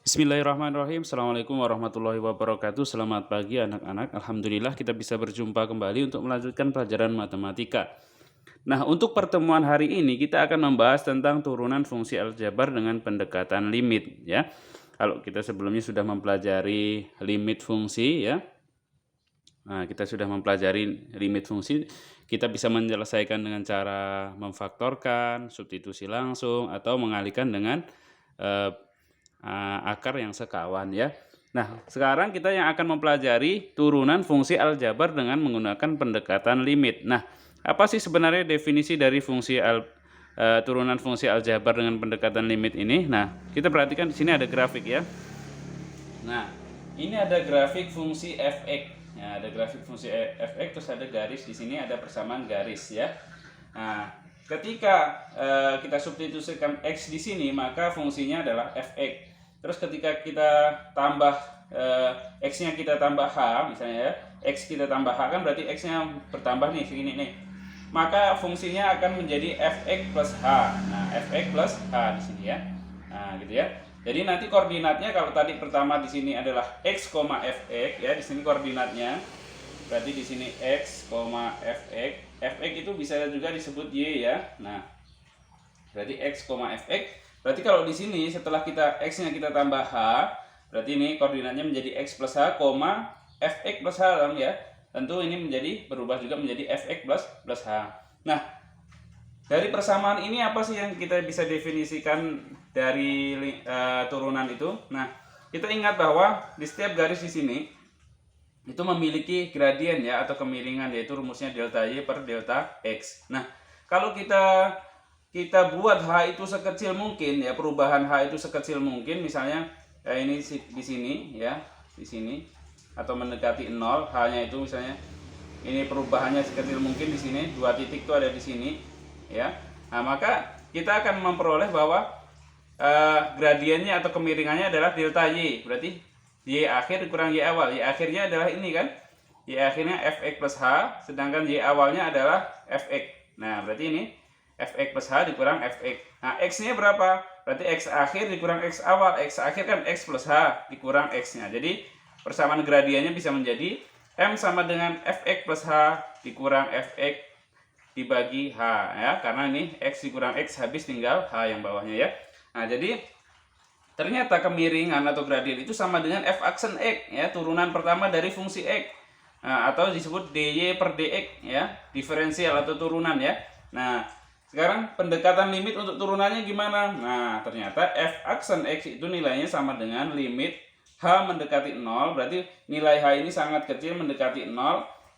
Bismillahirrahmanirrahim. Assalamualaikum warahmatullahi wabarakatuh. Selamat pagi anak-anak. Alhamdulillah kita bisa berjumpa kembali untuk melanjutkan pelajaran matematika. Nah, untuk pertemuan hari ini kita akan membahas tentang turunan fungsi aljabar dengan pendekatan limit ya. Kalau kita sebelumnya sudah mempelajari limit fungsi ya. Nah, kita sudah mempelajari limit fungsi, kita bisa menyelesaikan dengan cara memfaktorkan, substitusi langsung, atau mengalihkan dengan akar yang sekawan ya. Nah, sekarang kita yang akan mempelajari turunan fungsi aljabar dengan menggunakan pendekatan limit. Nah, apa sih sebenarnya definisi dari turunan fungsi aljabar dengan pendekatan limit ini? Nah, kita perhatikan di sini ada grafik ya. Nah, ini ada grafik fungsi f(x). Ya, ada grafik fungsi f(x), terus ada garis di sini, ada persamaan garis ya. Nah, ketika kita substitusikan x di sini, maka fungsinya adalah f(x). Terus ketika kita tambah x-nya kita tambah h, misalnya ya, x kita tambah h kan berarti x-nya bertambah nih segini nih. Maka fungsinya akan menjadi f(x) plus h. Nah, f(x) plus h di sini ya. Nah, gitu ya. Jadi nanti koordinatnya kalau tadi pertama di sini adalah x, fx ya, di sini koordinatnya. Berarti di sini x, fx. Fx itu bisa juga disebut y ya. Nah, berarti x, fx. Berarti kalau di sini setelah kita x-nya kita tambah h, berarti ini koordinatnya menjadi x plus h, fx plus h ya. Tentu ini menjadi berubah juga menjadi fx plus h. Nah, dari persamaan ini apa sih yang kita bisa definisikan dari turunan itu? Nah, kita ingat bahwa di setiap garis di sini itu memiliki gradien ya, atau kemiringan, yaitu rumusnya delta y per delta x. Nah, kalau kita buat h itu sekecil mungkin ya, perubahan h itu sekecil mungkin, misalnya ini di sini ya, di sini atau mendekati 0, h-nya itu misalnya ini perubahannya sekecil mungkin di sini, 2 titik itu ada di sini ya. Nah, maka kita akan memperoleh bahwa gradiennya atau kemiringannya adalah delta y. Berarti y akhir dikurang y awal. Y akhirnya adalah ini kan, y akhirnya fx plus h, sedangkan y awalnya adalah fx. Nah, berarti ini fx plus h dikurang fx. Nah, x-nya berapa? Berarti x akhir dikurang x awal. X akhir kan x plus h dikurang x-nya. Jadi persamaan gradiennya bisa menjadi m sama dengan fx plus h dikurang fx dibagi h ya, karena ini x dikurang x habis tinggal h yang bawahnya ya. Nah, jadi ternyata kemiringan atau gradien itu sama dengan f aksen x ya, turunan pertama dari fungsi x. Nah, atau disebut dy per dx ya, diferensial atau turunan ya. Nah, sekarang pendekatan limit untuk turunannya gimana? Nah, ternyata f aksen x itu nilainya sama dengan limit h mendekati 0, berarti nilai h ini sangat kecil mendekati 0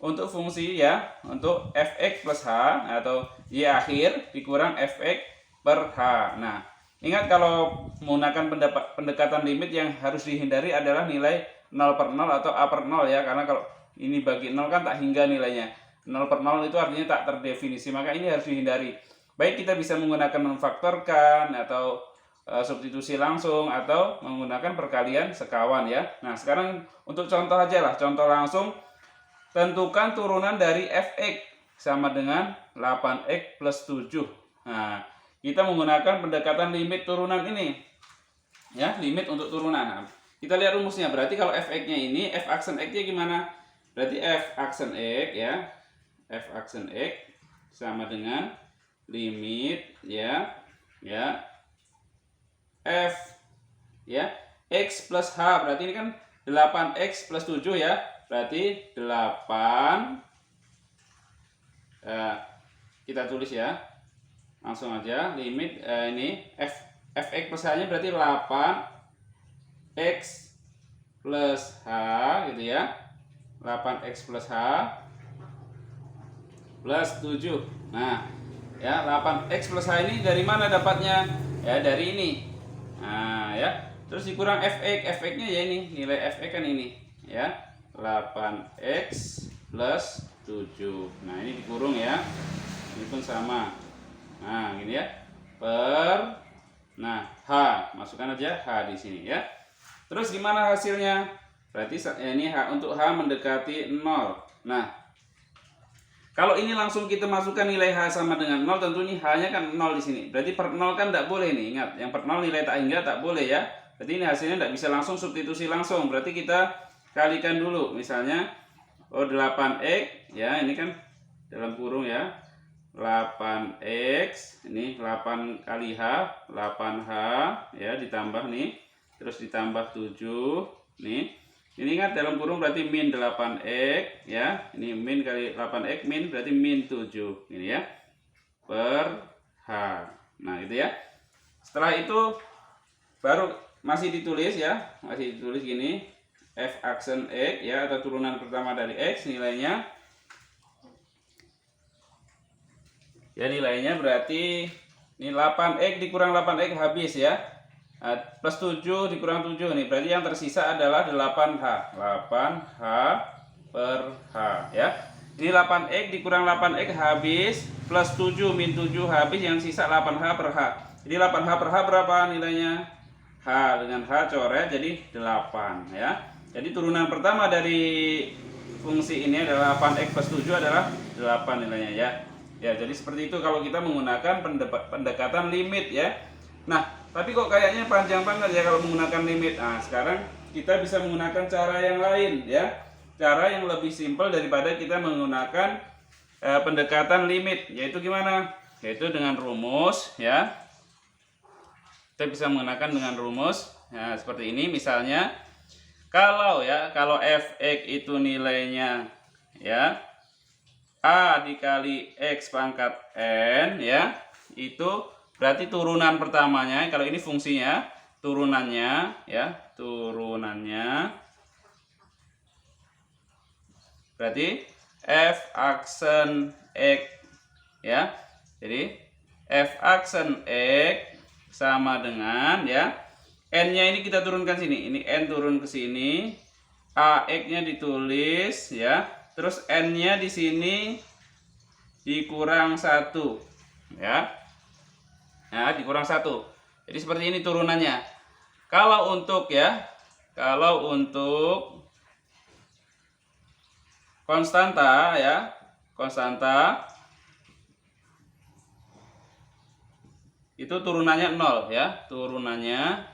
untuk fungsi ya, untuk fx plus h atau y akhir dikurang fx per h. Nah, ingat kalau menggunakan pendekatan limit yang harus dihindari adalah nilai 0 per 0 atau a per 0 ya, karena kalau ini bagi 0 kan tak hingga nilainya. 0 per 0 itu artinya tak terdefinisi, maka ini harus dihindari. Baik kita bisa menggunakan memfaktorkan atau substitusi langsung atau menggunakan perkalian sekawan ya. Nah, sekarang untuk contoh aja lah, contoh langsung. Tentukan turunan dari fx sama dengan 8x plus 7. Nah, kita menggunakan pendekatan limit turunan ini. Ya, limit untuk turunan. Nah, kita lihat rumusnya. Berarti kalau fx-nya ini, f aksen x-nya gimana? Berarti f aksen x ya. F aksen x sama dengan limit ya. Ya. F ya, x plus h. Berarti ini kan 8x plus 7 ya. Berarti 8 kita tulis ya, langsung aja limit ini fx plus h nya berarti 8x plus h gitu ya, 8x plus h plus 7. Nah ya, 8x plus h ini dari mana dapatnya? Ya dari ini. Nah ya, terus dikurang fx nya ya, ini nilai fx kan ini ya, 8x plus 7. Nah, ini dikurung ya. Ini pun sama. Nah, gini ya. Per nah, h, masukkan aja h di sini ya. Terus gimana hasilnya? Berarti ini h, untuk h mendekati 0. Nah, kalau ini langsung kita masukkan nilai h sama dengan 0, tentu ini h-nya kan 0 di sini. Berarti per 0 kan tidak boleh nih, ingat. Yang per 0 nilai tak hingga tak boleh ya. Berarti ini hasilnya tidak bisa langsung substitusi langsung. Berarti kita kalikan dulu. Misalnya 8x ya, ini kan dalam kurung ya. 8x ini 8 kali h, 8h ya, ditambah nih, terus ditambah 7 nih. Ini ingat dalam kurung berarti min 8x ya. Ini min kali 8x min berarti min 7 ini ya. Per h. Nah, gitu ya. Setelah itu baru masih ditulis ya, masih ditulis gini, f aksen x ya, atau turunan pertama dari x nilainya. Ya, nilainya berarti ini 8x dikurang 8x habis ya. Nah, plus 7 dikurang 7 nih, berarti yang tersisa adalah 8h. 8h per h ya. Ini 8x dikurang 8x habis, plus 7 min 7 habis, yang sisa 8h per h. Jadi 8h per h berapa nilainya? H dengan h coret jadi 8 ya. Jadi turunan pertama dari fungsi ini adalah 8x plus 7 adalah 8 nilainya ya. Ya, jadi seperti itu kalau kita menggunakan pendekatan limit ya. Nah, tapi kok kayaknya panjang banget ya kalau menggunakan limit. Nah, sekarang kita bisa menggunakan cara yang lain ya. Cara yang lebih simpel daripada kita menggunakan pendekatan limit, yaitu gimana? Yaitu dengan rumus ya. Kita bisa menggunakan dengan rumus ya, seperti ini. Misalnya kalau fx itu nilainya ya a dikali x pangkat n ya, itu berarti turunan pertamanya, kalau ini fungsinya, turunannya ya, turunannya berarti f aksen x ya. Jadi f aksen x sama dengan ya, n-nya ini kita turunkan sini. Ini n turun ke sini, ax-nya ditulis ya. Terus n-nya di sini dikurang 1 ya. Nah, dikurang 1. Jadi seperti ini turunannya. Kalau untuk konstanta ya, konstanta itu turunannya 0 ya, turunannya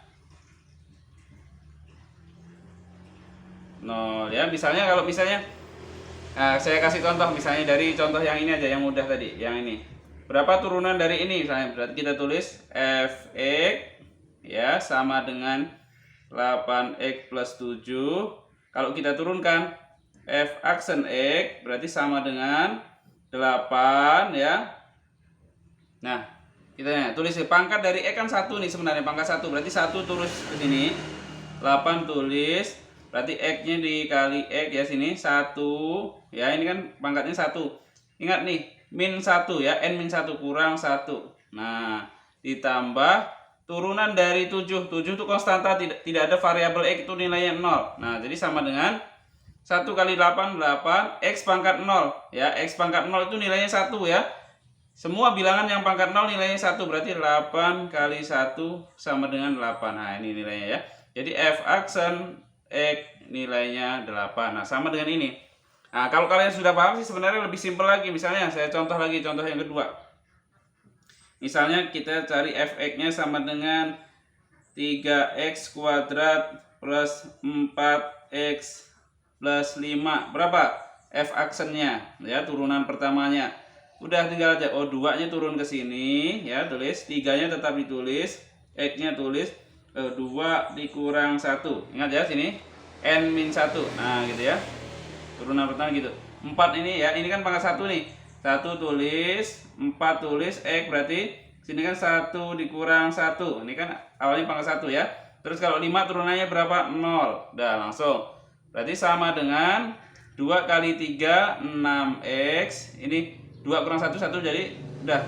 0 ya. Misalnya kalau saya kasih contoh, misalnya dari contoh yang ini aja, yang mudah tadi, yang ini. Berapa turunan dari ini? Misalnya berarti kita tulis fx ya sama dengan 8x plus 7. Kalau kita turunkan f aksen x berarti sama dengan 8 ya. Nah, kita tulis pangkat dari x kan 1 nih sebenarnya, pangkat 1 berarti 1 tulis ke sini. 8 tulis berarti x-nya dikali x ya, sini 1 ya, ini kan pangkatnya 1. Ingat nih, min 1 ya, n min 1 kurang 1. Nah, ditambah turunan dari 7. 7 itu konstanta, tidak ada variabel x, itu nilainya 0. Nah, jadi sama dengan 1 kali 8, 8, x pangkat 0 ya. X pangkat 0 itu nilainya 1 ya. Semua bilangan yang pangkat 0 nilainya 1, berarti 8 kali 1 sama dengan 8. Nah, ini nilainya ya. Jadi f aksen x nilainya 8. Nah, sama dengan ini. Nah, kalau kalian sudah paham sih sebenarnya lebih simpel lagi. Misalnya saya contoh lagi, contoh yang kedua. Misalnya kita cari fx-nya sama dengan 3x kuadrat plus 4x plus 5. Berapa? F aksennya ya, turunan pertamanya. Udah tinggal aja, 2-nya turun ke sini ya, tulis 3-nya tetap ditulis, x-nya tulis 2 dikurang 1. Ingat ya, sini n min 1. Nah, gitu ya. Turunan pertama gitu. 4 ini ya, ini kan pangkat 1 nih. 1 tulis, 4 tulis x, berarti sini kan 1 dikurang 1. Ini kan awalnya pangkat 1 ya. Terus kalau 5 turunannya berapa? 0. Udah langsung. Berarti sama dengan 2 kali 3 6x. Ini 2 kurang 1 1, jadi udah.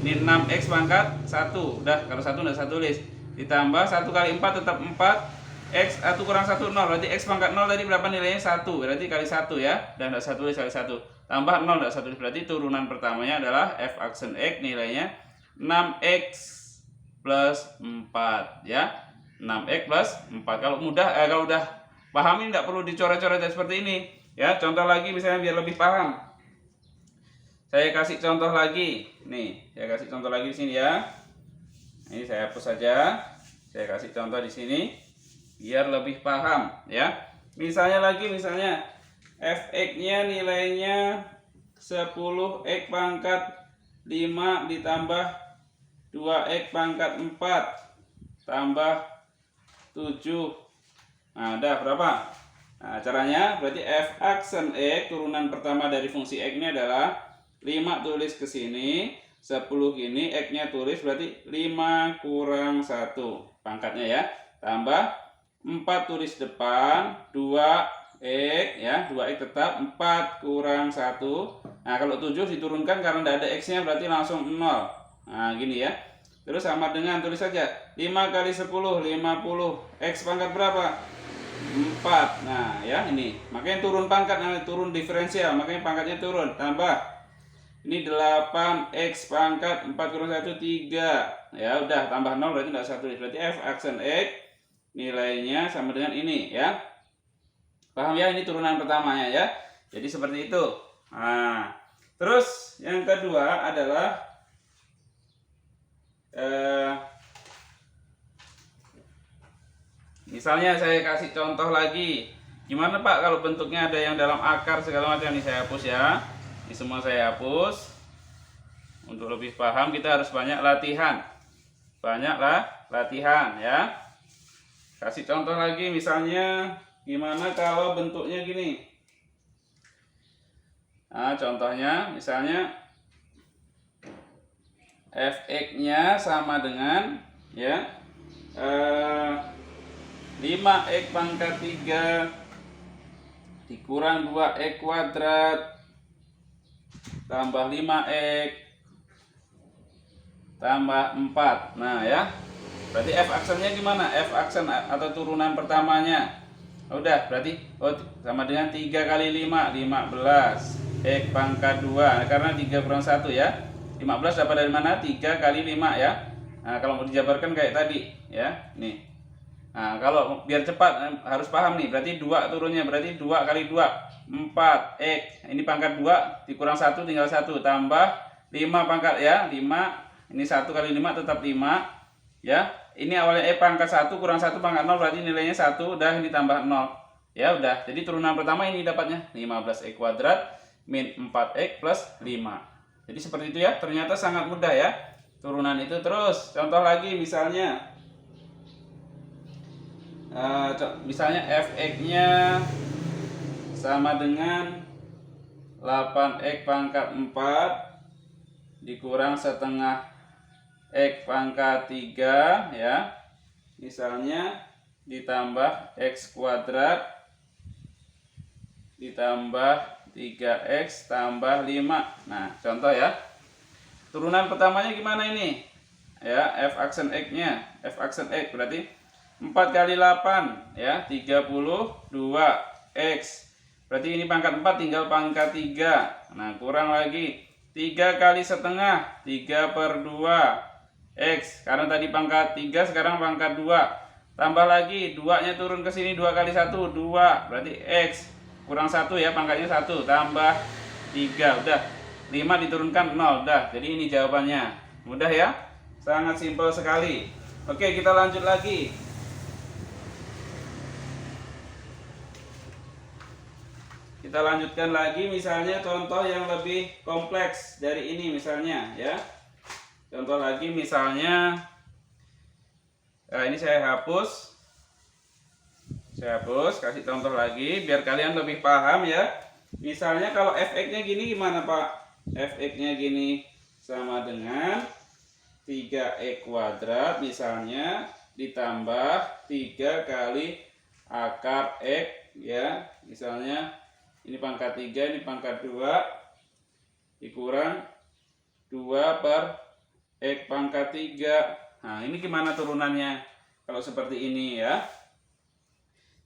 Ini 6x pangkat 1. Udah, kalau 1 udah 1 tulis. Ditambah 1 kali 4 tetap 4. X 1 kurang 1 0, berarti x pangkat 0 tadi berapa nilainya? 1, berarti kali 1 ya. Dan enggak 1 tulis kali 1. Tambah 0 enggak 1 tulis, berarti turunan pertamanya adalah f aksen x nilainya 6x plus 4 ya. 6x plus 4. Kalau udah pahami, enggak perlu dicoret-coret seperti ini ya. Contoh lagi misalnya biar lebih paham. Saya kasih contoh lagi. Nih, saya kasih contoh lagi di sini ya. Ini saya hapus saja. Saya kasih contoh di sini biar lebih paham ya. Misalnya fx-nya nilainya 10x pangkat 5 ditambah 2x pangkat 4 tambah 7. Nah, udah berapa? Nah, caranya berarti f aksen x turunan pertama dari fungsi x ini adalah 5 tulis ke sini, 10 gini, x-nya tulis berarti 5 kurang 1 pangkatnya ya. Tambah 4 tulis depan, 2x ya, 2x tetap 4 kurang 1. Nah, kalau 7 diturunkan karena tidak ada x-nya berarti langsung 0. Nah, gini ya. Terus sama dengan tulis saja 5 kali 10 50. X pangkat berapa? 4. Nah, ya ini. Makanya turun pangkat, turun diferensial, makanya pangkatnya turun. Tambah ini 8x pangkat 4 kurang 1 3. Ya udah tambah 0 berarti tidak 1. Berarti f aksen x nilainya sama dengan ini ya. Paham ya, ini turunan pertamanya ya. Jadi seperti itu. Nah, terus yang kedua adalah misalnya saya kasih contoh lagi. Gimana Pak kalau bentuknya ada yang dalam akar segala macam? Ini saya hapus ya. Ini semua saya hapus. Untuk lebih paham kita harus banyak latihan. Banyaklah latihan ya. Kasih contoh lagi, misalnya gimana kalau bentuknya gini. Nah, contohnya misalnya fx-nya sama dengan ya 5x pangkat 3 dikurang 2x kuadrat tambah 5x tambah 4. Nah ya, berarti f aksennya gimana? F aksen atau turunan pertamanya udah berarti sama dengan 3 kali 5 15 x pangkat 2 karena 3 kurang 1 ya. 15 dapat dari mana? 3 kali 5 ya. Nah, kalau mau dijabarkan kayak tadi ya, nih. Nah, kalau biar cepat harus paham nih, berarti 2 turunnya berarti 2 kali 2 4x. Ini pangkat 2 dikurang 1 tinggal 1 tambah 5 pangkat ya, 5. Ini 1 kali 5 tetap 5 ya. Ini awalnya pangkat 1 kurang 1 pangkat 0 berarti nilainya 1, udah ini tambah 0. Ya udah. Jadi turunan pertama ini dapatnya 15x kuadrat min 4x plus 5. Jadi seperti itu ya. Ternyata sangat mudah ya turunan itu. Terus contoh lagi misalnya fx-nya sama dengan 8x pangkat 4 dikurang setengah x pangkat 3 ya. Misalnya ditambah x kuadrat ditambah 3x tambah 5. Nah, contoh ya. Turunan pertamanya gimana ini? Ya, f aksen x-nya. F aksen x berarti 4 kali 8 ya, 32x. Berarti ini pangkat 4 tinggal pangkat 3. Nah, kurang lagi 3 kali setengah, 3 per 2 x. Karena tadi pangkat 3 sekarang pangkat 2. Tambah lagi 2 nya turun ke sini, 2 kali 1 2. Berarti x kurang 1 ya, pangkatnya 1 tambah 3. Udah 5 diturunkan 0. Udah. Jadi ini jawabannya. Mudah ya? Sangat simpel sekali. Oke, kita lanjut lagi. Kita lanjutkan lagi, misalnya contoh yang lebih kompleks dari ini misalnya ya. Contoh lagi misalnya ini saya hapus. Kasih contoh lagi biar kalian lebih paham ya. Misalnya kalau fx-nya gini gimana Pak? Fx-nya gini sama dengan 3x kuadrat misalnya ditambah 3 kali akar x ya. Misalnya ini pangkat 3, ini pangkat 2 dikurang 2 per x pangkat 3. Nah, ini gimana turunannya kalau seperti ini ya.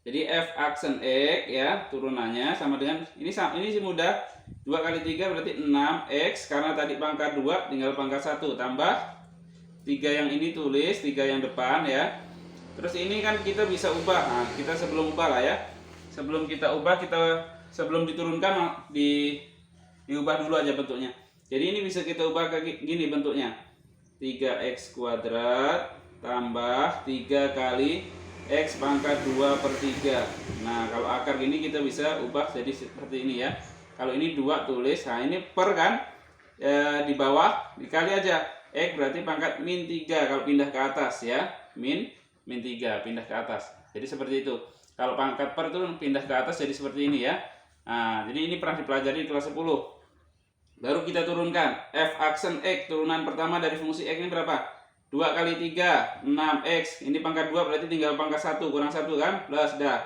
Jadi f aksen x ya, turunannya sama dengan ini sih mudah. 2 kali 3 berarti 6x karena tadi pangkat 2 tinggal pangkat 1 tambah 3 yang ini tulis, 3 yang depan ya. Terus ini kan kita bisa ubah. Nah, kita sebelum ubah lah ya. Sebelum kita ubah, sebelum diturunkan diubah dulu aja bentuknya. Jadi ini bisa kita ubah kayak gini bentuknya. 3x kuadrat tambah 3 kali X pangkat 2 per 3. Nah, kalau akar gini kita bisa ubah jadi seperti ini ya. Kalau ini 2 tulis, nah ini per kan, di bawah dikali aja. X berarti pangkat min 3 kalau pindah ke atas ya. Min 3 pindah ke atas. Jadi seperti itu. Kalau pangkat per itu pindah ke atas jadi seperti ini ya. Nah, jadi ini pernah dipelajari di kelas 10. Baru kita turunkan. F aksen X, turunan pertama dari fungsi X ini berapa? 2 kali 3, 6X. Ini pangkat 2 berarti tinggal pangkat 1, kurang 1 kan? Plus, dah.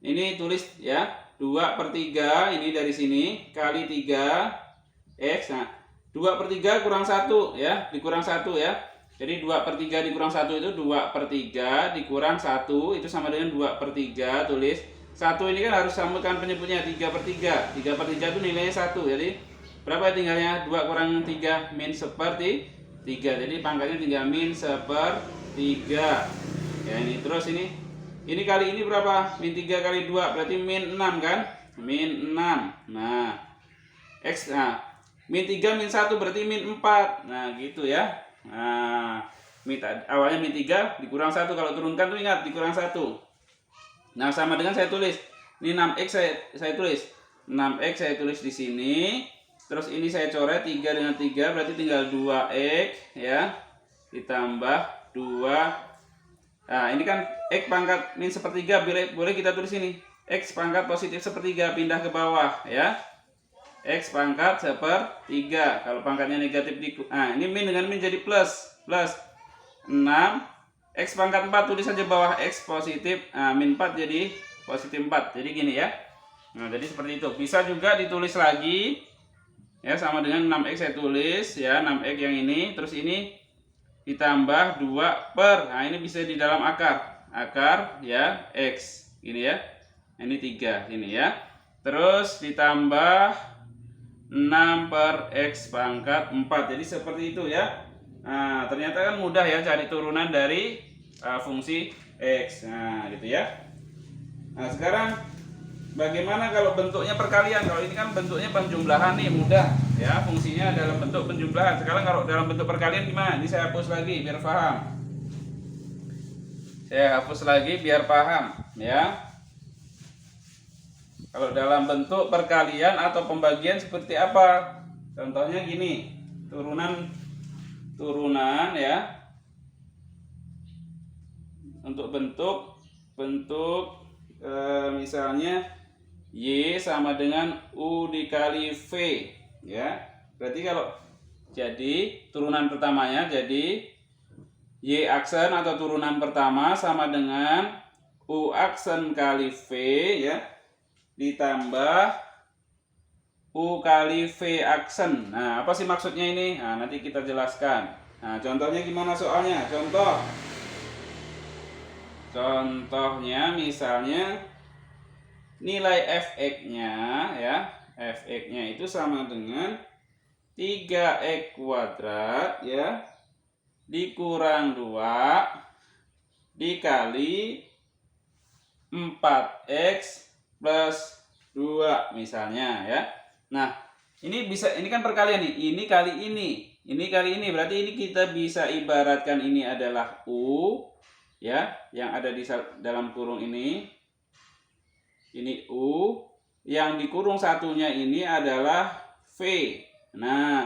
Ini tulis ya. 2 per 3, ini dari sini. Kali 3X. Nah, 2 per 3 kurang 1 ya. Dikurang 1 ya. Jadi 2 per 3 dikurang 1 itu 2 per 3 dikurang 1. Itu sama dengan 2 per 3. Tulis. 1 ini kan harus samakan penyebutnya. 3 per 3. 3 per 3 itu nilainya 1. Jadi berapa tinggalnya? 2 kurang 3 min seperti 3. Jadi pangkatnya tinggal min sepertiga. Ya ini terus ini kali ini berapa? Min 3 kali 2 berarti min 6 kan? Min 6. Nah, X min 3 min 1 berarti min 4. Nah, gitu ya. Nah, awalnya min 3 dikurang 1, kalau turunkan tuh ingat dikurang 1. Nah, sama dengan saya tulis. Ini 6X saya tulis. 6X saya tulis di sini. Terus ini saya coret 3 dengan 3 berarti tinggal 2X ya. Ditambah 2. Nah, ini kan X pangkat min sepertiga, boleh kita tulis ini. X pangkat positif sepertiga pindah ke bawah ya. X pangkat sepertiga. Kalau pangkatnya negatif ini min dengan min jadi plus 6. X pangkat 4 tulis saja bawah X positif. Min 4 jadi positif 4. Jadi gini ya. Nah, jadi seperti itu. Bisa juga ditulis lagi. Ya, sama dengan 6X saya tulis ya, 6X yang ini, terus ini ditambah 2 per. Nah, ini bisa di dalam akar ya X gini ya. Ini 3 ini ya. Terus ditambah 6 per X pangkat 4. Jadi seperti itu ya. Nah, ternyata kan mudah ya cari turunan dari fungsi X. Nah, gitu ya. Nah, sekarang bagaimana kalau bentuknya perkalian? Kalau ini kan bentuknya penjumlahan nih, mudah ya, fungsinya dalam bentuk penjumlahan. Sekarang kalau dalam bentuk perkalian gimana? Ini saya hapus lagi biar paham. Saya hapus lagi biar paham ya. Kalau dalam bentuk perkalian atau pembagian seperti apa? Contohnya gini, turunan ya. Untuk bentuk misalnya Y sama dengan U dikali V ya. Berarti kalau jadi turunan pertamanya jadi Y aksen atau turunan pertama sama dengan U aksen kali V ya, ditambah U kali V aksen. Nah, apa sih maksudnya ini? Nah, nanti kita jelaskan. Nah, contohnya gimana soalnya? Contohnya misalnya nilai Fx-nya ya, Fx-nya itu sama dengan 3x kuadrat ya dikurang 2 dikali 4x plus 2 misalnya ya. Nah, ini kan perkalian nih. Ini kali ini berarti ini kita bisa ibaratkan ini adalah U ya, yang ada di dalam kurung ini. Ini U, yang dikurung satunya ini adalah V. Nah,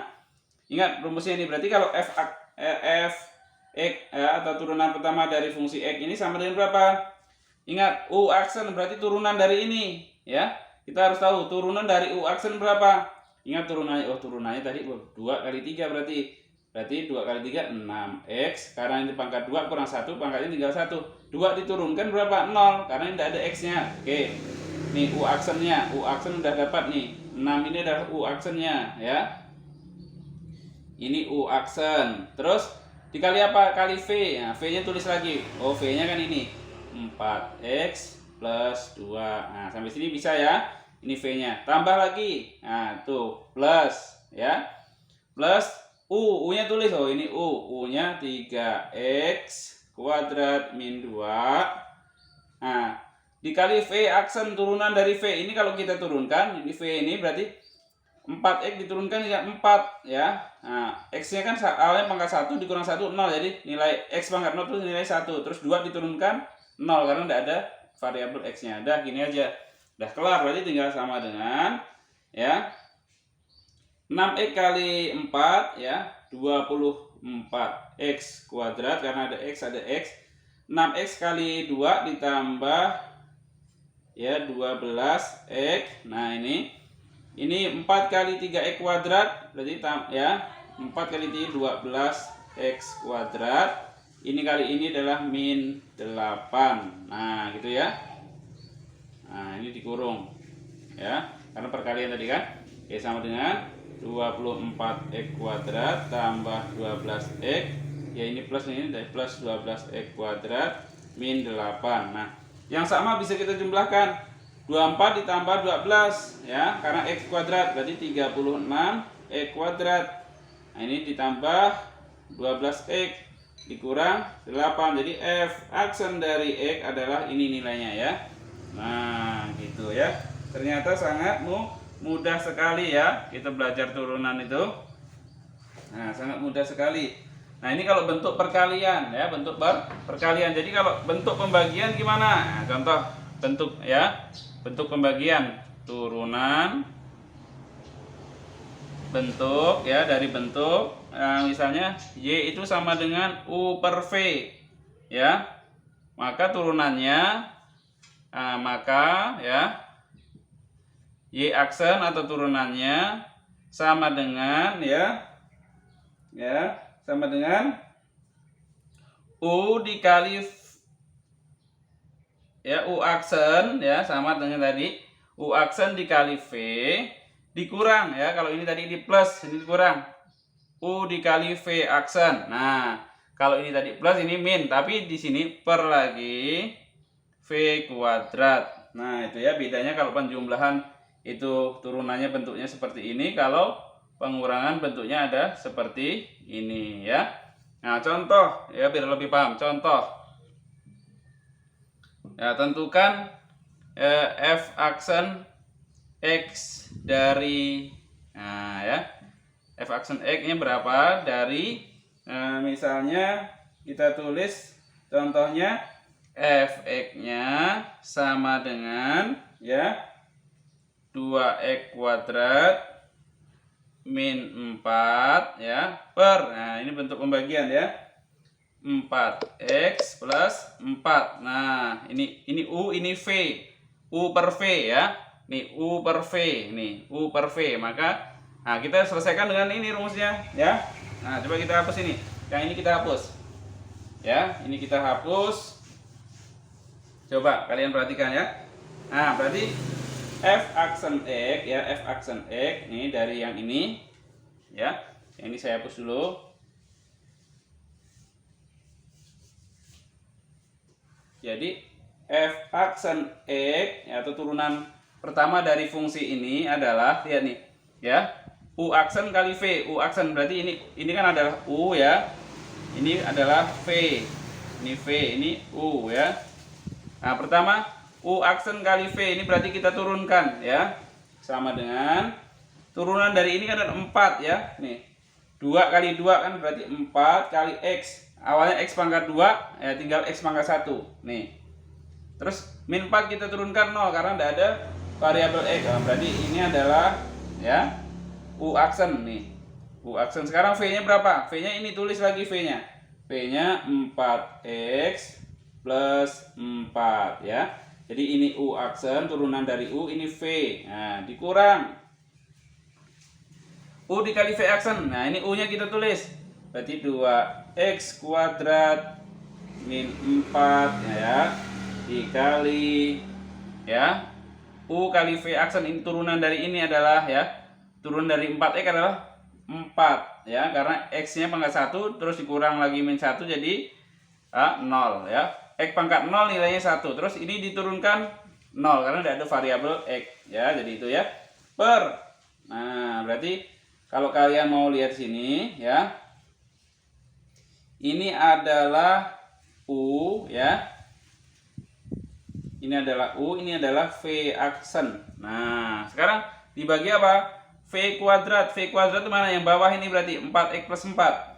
ingat rumusnya ini, berarti kalau F X atau turunan pertama dari fungsi X ini sama dengan berapa? Ingat, U aksen berarti turunan dari ini ya. Kita harus tahu turunan dari U aksen berapa. Ingat turunannya tadi 2 kali 3 berarti 2 kali 3 6x. Karena ini pangkat 2 kurang 1, pangkatnya tinggal 1. 2 diturunkan berapa? 0, karena ini tidak ada x-nya. Oke. Nih U aksennya, U aksen udah dapat nih. 6 ini adalah U aksennya ya. Ini U aksen. Terus dikali apa? Kali V. Nah, V-nya tulis lagi. Oh, V-nya kan ini 4x plus 2. Nah, sampai sini bisa ya. Ini V-nya. Tambah lagi. Nah, tuh plus ya. Plus U-nya tulis. Oh, ini U-nya 3x kuadrat min 2. Nah, dikali V aksen turunan dari V. Ini kalau kita turunkan, ini V ini berarti 4x diturunkan ya 4 ya. Nah, x-nya kan awalnya pangkat 1 dikurang 1 0, jadi nilai x pangkat 0 itu nilai 1. Terus 2 diturunkan 0 karena tidak ada variabel x-nya. Udah gini aja. Udah kelar, berarti tinggal sama dengan ya 6x kali 4 ya 24x kuadrat, karena ada x ada x. 6x kali 2 ditambah ya 12x. Nah, ini 4 kali 3x kuadrat, berarti ya 4 kali 3 12x kuadrat. Ini kali ini adalah min 8. Nah, gitu ya. Nah, ini dikurung ya, karena perkalian tadi kan. Oke, sama dengan 24x kuadrat tambah 12x. Ya, ini plus, ini plus 12x kuadrat min 8. Nah, yang sama bisa kita jumlahkan. 24 ditambah 12 ya, karena x kuadrat berarti 36x kuadrat. Nah, ini ditambah 12x dikurang 8, jadi f aksen dari x adalah ini nilainya ya. Nah, gitu ya. Ternyata sangat mudah sekali ya kita belajar turunan itu. Nah, sangat mudah sekali. Nah, ini kalau bentuk perkalian ya, bentuk perkalian. Jadi kalau bentuk pembagian gimana? Nah, contoh bentuk ya. Bentuk pembagian turunan bentuk ya, dari bentuk misalnya y itu sama dengan u per v ya, maka turunannya maka ya y aksen atau turunannya sama dengan ya sama dengan u dikali ya, u aksen ya sama dengan tadi u aksen dikali v dikurang ya, kalau ini tadi di plus, ini dikurang u dikali v aksen. Nah, kalau ini tadi plus, ini min, tapi di sini per lagi v kuadrat. Nah, itu ya bedanya kalau penjumlahan itu turunannya bentuknya seperti ini, kalau pengurangan bentuknya ada seperti ini ya. Nah, contoh ya biar lebih paham. Contoh ya, tentukan f aksen x dari ya f aksen x nya berapa dari misalnya kita tulis contohnya f x nya sama dengan ya 2x kuadrat min 4 ya per, nah ini bentuk pembagian ya, 4x plus 4. Nah, ini u, ini v. U per v ya. Nih u per v, nih u per v. Maka nah, kita selesaikan dengan ini rumusnya ya. Nah, coba kita hapus ini. Yang ini kita hapus. Ya, ini kita hapus. Coba kalian perhatikan ya. Nah, berarti f aksen x ya, f aksen x nih dari yang ini ya. Yang ini saya hapus dulu. Jadi f aksen x atau turunan pertama dari fungsi ini adalah, lihat nih ya, u aksen kali v. U aksen berarti ini kan adalah u ya, ini adalah v, ini v, ini u ya. Nah, pertama u aksen kali v ini berarti kita turunkan ya, sama dengan turunan dari ini kan ada 4 ya, nih 2 kali 2 kan berarti 4 kali x. Awalnya x pangkat 2 ya, tinggal x pangkat 1 nih. Terus min 4 kita turunkan 0 karena tidak ada variabel x. Nah, berarti ini adalah ya u aksen nih. U aksen sekarang v nya berapa? V nya ini tulis lagi v nya. V nya 4x plus 4 ya. Jadi ini u aksen, turunan dari u, ini v. Nah, dikurang u dikali v aksen. Nah, ini u nya kita tulis. Berarti 2x kuadrat min 4 ya, dikali ya u kali v aksen. Ini turunan dari ini adalah ya, turun dari 4x adalah 4 ya, karena x nya pangkat 1 terus dikurang lagi min 1 jadi 0 ya. X pangkat 0 nilainya 1, terus ini diturunkan 0 karena tidak ada variabel x ya, jadi itu ya per. Nah, berarti kalau kalian mau lihat sini ya, ini adalah u ya, ini adalah u, ini adalah v aksen. Nah, sekarang dibagi apa? V V kuadrat. V kuadrat itu mana? Yang bawah ini berarti 4x plus 4.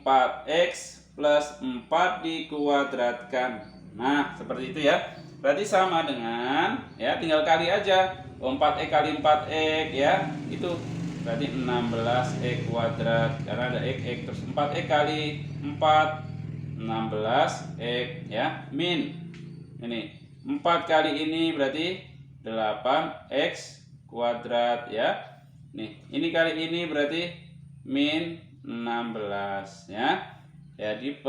4x plus 4 dikuadratkan. Nah, seperti itu ya. Berarti sama dengan, ya tinggal kali aja. 4x kali 4x ya. Itu berarti 16x kuadrat. Karena ada x terus 4x kali 4, 16x ya. Min. Ini 4 kali ini berarti 8x kuadrat ya. Nih, ini kali ini berarti min 16 ya. Jadi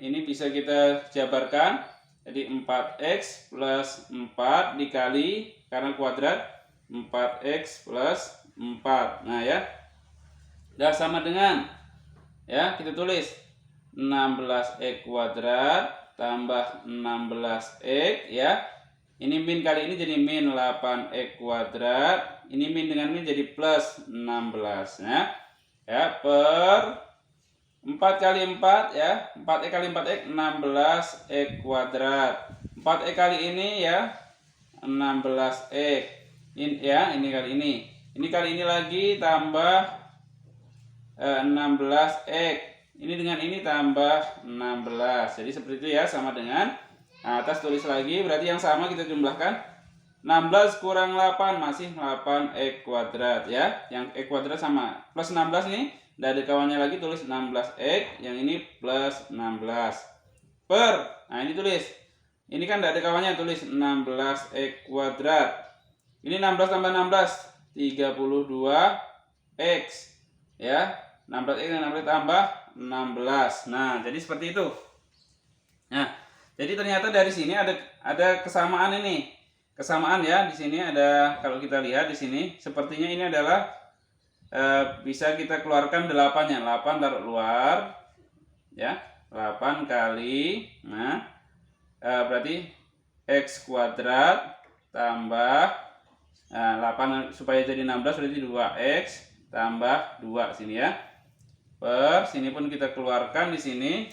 ini bisa kita jabarkan. Jadi 4x plus 4 dikali karena kuadrat 4x plus 4. Nah ya. Udah sama dengan ya, kita tulis 16x kuadrat tambah 16x ya. Ini min kali ini jadi min 8x kuadrat. Ini min dengan min jadi plus 16 ya. Ya, per 4 kali 4 ya. 4x kali 4x 16x kuadrat. 4x kali ini ya 16x. Ini ya, ini kali ini. Ini kali ini lagi tambah 16x. Ini dengan ini tambah 16. Jadi seperti itu ya, sama dengan atas tulis lagi, berarti yang sama kita jumlahkan. 16 kurang 8 masih 8x kuadrat ya. Yang x kuadrat sama plus 16 nih, tidak ada kawannya lagi, tulis 16x, yang ini plus 16 per, nah ini tulis, ini kan tidak ada kawannya, tulis 16x kuadrat. Ini 16 tambah 16 32x ya. 16x dan 16 tambah 16. Nah, jadi seperti itu. Nah, jadi ternyata dari sini ada kesamaan ini. Kesamaan ya, di sini ada, kalau kita lihat di sini sepertinya ini adalah bisa kita keluarkan 8-nya. 8 taruh luar ya. 8 kali, nah berarti x kuadrat tambah 8 supaya jadi 16 berarti 2x tambah 2 sini ya. Per sini pun kita keluarkan di sini.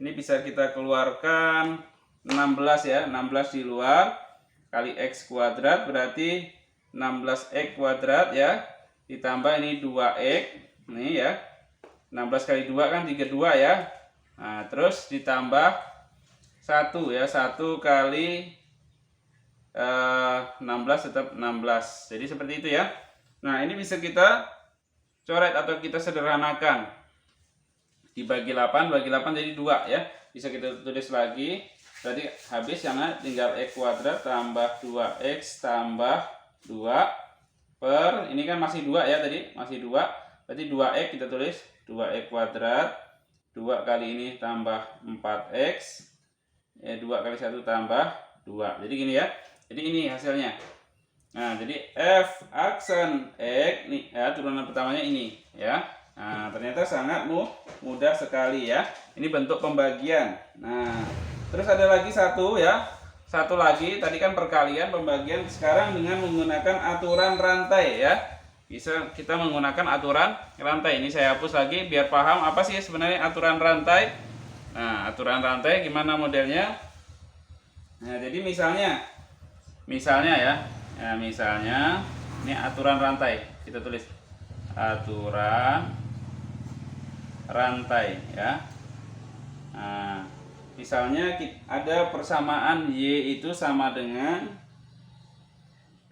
Ini bisa kita keluarkan 16 ya, 16 di luar kali x kuadrat berarti 16x kuadrat ya. Ditambah ini 2x nih ya. 16 kali 2 kan 32 ya. Nah, terus ditambah 1 ya. 1 kali 16 tetap 16. Jadi seperti itu ya. Nah, ini bisa kita coret atau kita sederhanakan. Dibagi 8, bagi 8 jadi 2 ya. Bisa kita tulis lagi. Berarti habis karena tinggal x kuadrat tambah 2x tambah 2 per, ini kan masih 2 ya tadi, masih 2. Berarti 2x kita tulis 2x kuadrat. 2 kali ini tambah 4x. Ya, 2 kali 1 tambah 2. Jadi gini ya. Jadi ini hasilnya. Nah, jadi f aksen x nih ya, turunan pertamanya ini ya. Nah, ternyata sangat mudah sekali ya. Ini bentuk pembagian. Nah, terus ada lagi satu ya. Satu lagi, tadi kan perkalian, pembagian. Sekarang dengan menggunakan aturan rantai ya. Bisa kita menggunakan aturan rantai. Ini saya hapus lagi biar paham apa sih sebenarnya aturan rantai. Nah, aturan rantai gimana modelnya? Nah, jadi misalnya ya. Nah, misalnya ini aturan rantai. Kita tulis aturan rantai ya. Nah, misalnya ada persamaan Y itu sama dengan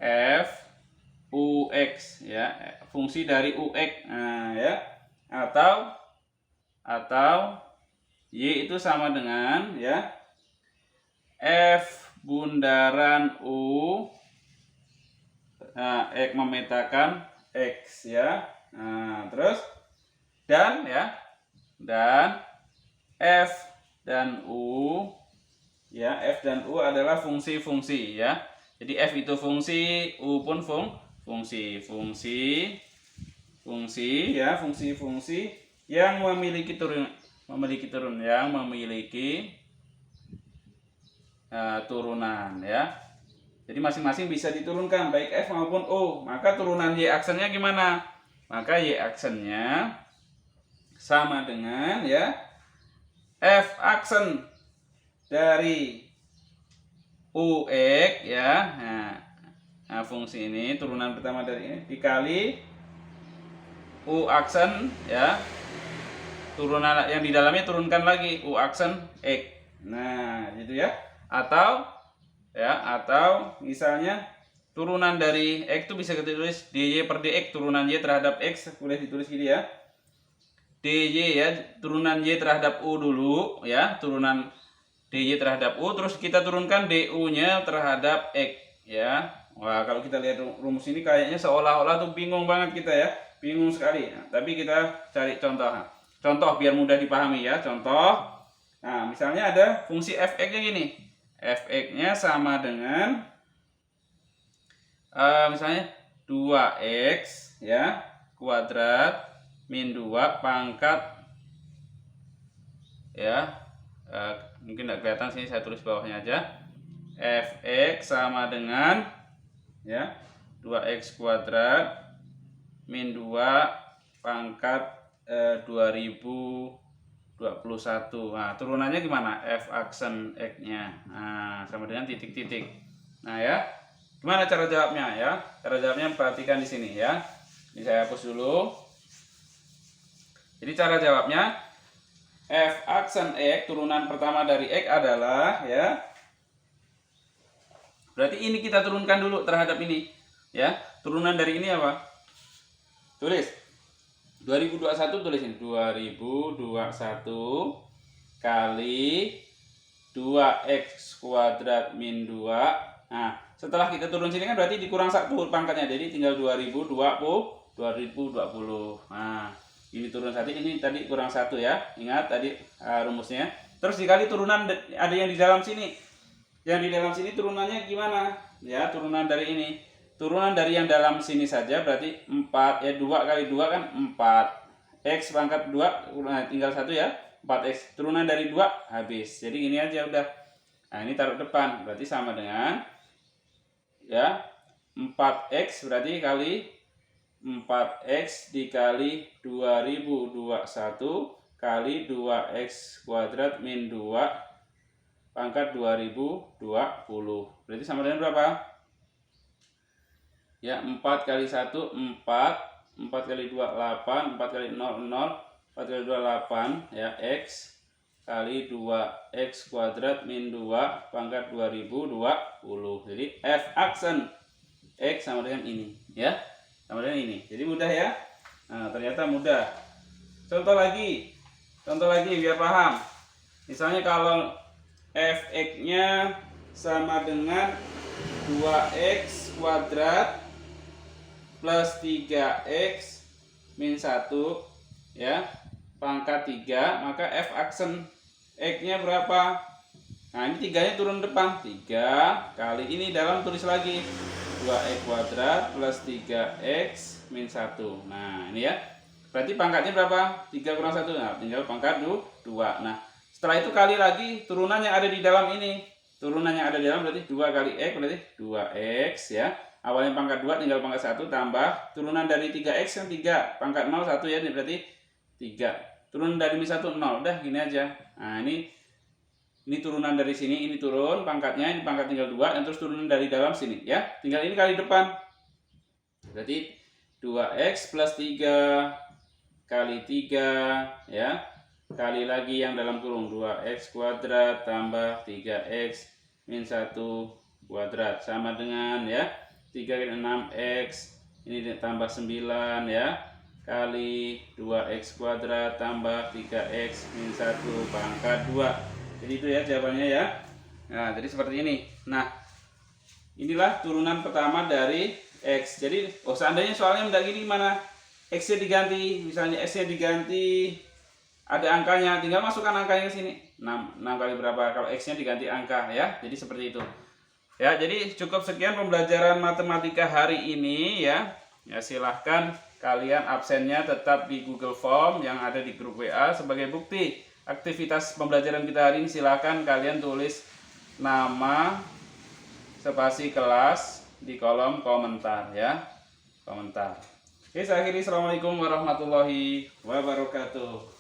f ux ya, fungsi dari ux. Nah, ya. Atau Y itu sama dengan ya f bundaran U, nah, X memetakan X ya. Nah, terus dan ya, dan F dan U ya, F dan U adalah fungsi-fungsi ya. Jadi F itu fungsi, U pun fungsi ya, fungsi-fungsi yang memiliki turunan ya. Jadi masing-masing bisa diturunkan baik F maupun U. Maka turunan Y aksennya gimana? Maka Y aksennya sama dengan ya F aksen dari UX ya. Nah, Nah, fungsi ini turunan pertama dari ini dikali U aksen ya. Turunan yang di dalamnya turunkan lagi U aksen X. Nah, gitu ya. Atau misalnya turunan dari X itu bisa kita tulis dy per dx, turunan y terhadap X boleh ditulis gini ya. dy ya, turunan y terhadap U dulu ya, turunan dy terhadap U, terus kita turunkan du-nya terhadap X ya. Wah, kalau kita lihat rumus ini kayaknya seolah-olah tuh bingung banget kita ya. Bingung sekali. Nah, tapi kita cari contoh. Contoh biar mudah dipahami ya. Contoh. Nah, misalnya ada fungsi f(x)-nya gini. F(x)-nya sama dengan misalnya 2x ya kuadrat min 2 pangkat ya. Mungkin tidak kelihatan sini, saya tulis bawahnya aja. Fx sama dengan ya 2x kuadrat min 2 pangkat 2021. Nah, turunannya gimana? F aksen X-nya. Nah, sama dengan titik-titik. Nah, ya. Gimana cara jawabnya ya? Cara jawabnya perhatikan di sini ya. Ini saya hapus dulu. Jadi cara jawabnya F aksen X, turunan pertama dari X adalah ya. Berarti ini kita turunkan dulu terhadap ini ya. Turunan dari ini apa? Tulis 2021, tulis ini 2021 kali 2x kuadrat min 2. Nah, setelah kita turun sini kan berarti dikurang 1 pangkatnya. Jadi tinggal 2020. Nah, ini turun 1, ini tadi kurang 1 ya. Ingat tadi rumusnya. Terus dikali turunan ada yang di dalam sini. Yang di dalam sini turunannya gimana? Ya, turunan dari ini. Turunan dari yang dalam sini saja berarti 4 ya, 2 kali 2 kan 4. X pangkat 2 tinggal 1 ya. 4x. Turunan dari 2 habis. Jadi gini aja udah. Nah, ini taruh depan. Berarti sama dengan ya 4x berarti kali 4x dikali 2021 kali 2x kuadrat min 2 pangkat 2020. Berarti sama dengan berapa? Ya, 4 kali 1 4, 4 kali 2 8, 4 kali 0 0, 4 kali 2 8 ya, x kali 2x kuadrat min 2 pangkat 2020. Jadi f aksen X sama dengan ini ya. Sama dengan ini. Jadi mudah ya. Nah, ternyata mudah. Contoh lagi biar paham. Misalnya kalau Fx-nya sama dengan 2x kuadrat plus 3x min 1 ya pangkat 3, maka f aksen X-nya berapa? Nah, ini 3-nya turun depan. 3 kali ini dalam tulis lagi 2x kuadrat plus 3x min 1. Nah, ini ya. Berarti pangkatnya berapa? 3 kurang 1. Nah, tinggal pangkat 2. Nah, setelah itu kali lagi turunan yang ada di dalam ini. Turunan yang ada di dalam berarti 2 kali X berarti 2x ya. Awalnya pangkat 2 tinggal pangkat 1 tambah turunan dari 3x kan 3, pangkat 0 1 ya, ini berarti 3. Turunan dari min 1 0. Udah gini aja. Nah, ini turunan dari sini, ini turun pangkatnya, ini pangkat tinggal 2, dan terus turunan dari dalam sini ya. Tinggal ini kali depan. Berarti 2x plus 3 kali 3 ya. Kali lagi yang dalam kurung 2x kuadrat tambah 3x min 1 kuadrat sama dengan ya 3 kali 6x ini tambah 9 ya kali 2x kuadrat tambah 3x min 1 pangkat 2. Jadi itu ya jawabannya ya. Nah, jadi seperti ini. Nah, inilah turunan pertama dari x. Jadi seandainya soalnya enggak gini, gimana? X-nya diganti, misalnya x-nya diganti ada angkanya, tinggal masukkan angkanya ke sini. 6 kali berapa kalau x-nya diganti angka ya. Jadi seperti itu. Ya, jadi cukup sekian pembelajaran matematika hari ini ya. Ya, silahkan kalian absennya tetap di Google Form yang ada di grup WA. Sebagai bukti aktivitas pembelajaran kita hari ini, silahkan kalian tulis nama spasi kelas di kolom komentar ya. Komentar. Oke, saya akhiri. Assalamualaikum warahmatullahi wabarakatuh.